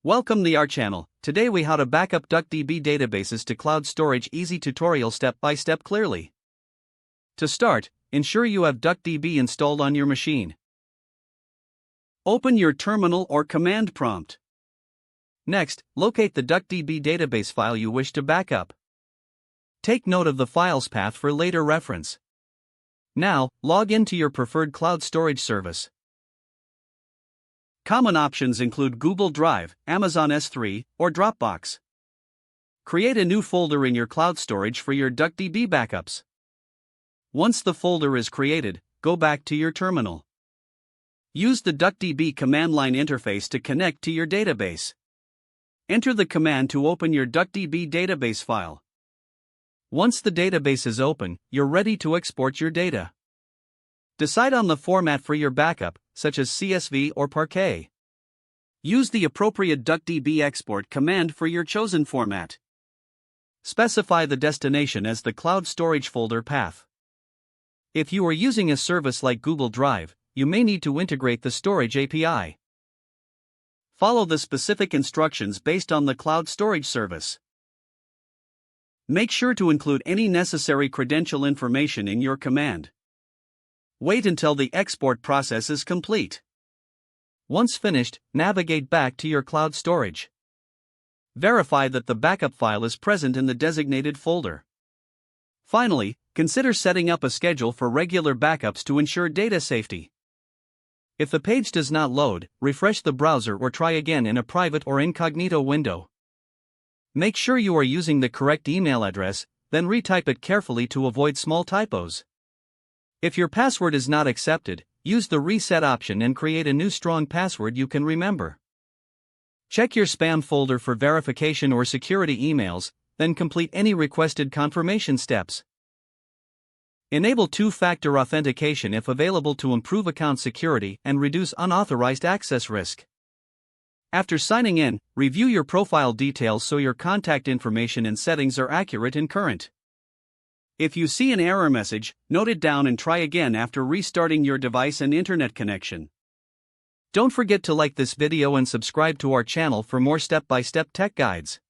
Welcome to our channel. Today we how to backup DuckDB databases to cloud storage. Easy tutorial step by step clearly. To start, ensure you have DuckDB installed on your machine. Open your terminal or command prompt. Next, locate the DuckDB database file you wish to backup. Take note of the file's path for later reference. Now, log into your preferred cloud storage service. Common options include Google Drive, Amazon S3, or Dropbox. Create a new folder in your cloud storage for your DuckDB backups. Once the folder is created, go back to your terminal. Use the DuckDB command line interface to connect to your database. Enter the command to open your DuckDB database file. Once the database is open, you're ready to export your data. Decide on the format for your backup, such as CSV or Parquet. Use the appropriate DuckDB export command for your chosen format. Specify the destination as the cloud storage folder path. If you are using a service like Google Drive, you may need to integrate the storage API. Follow the specific instructions based on the cloud storage service. Make sure to include any necessary credential information in your command. Wait until the export process is complete. Once finished, navigate back to your cloud storage. Verify that the backup file is present in the designated folder. Finally, consider setting up a schedule for regular backups to ensure data safety. If the page does not load, refresh the browser or try again in a private or incognito window. Make sure you are using the correct email address, then retype it carefully to avoid small typos. If your password is not accepted, use the reset option and create a new strong password you can remember. Check your spam folder for verification or security emails, then complete any requested confirmation steps. Enable two-factor authentication if available to improve account security and reduce unauthorized access risk. After signing in, review your profile details so your contact information and settings are accurate and current. If you see an error message, note it down and try again after restarting your device and internet connection. Don't forget to like this video and subscribe to our channel for more step-by-step tech guides.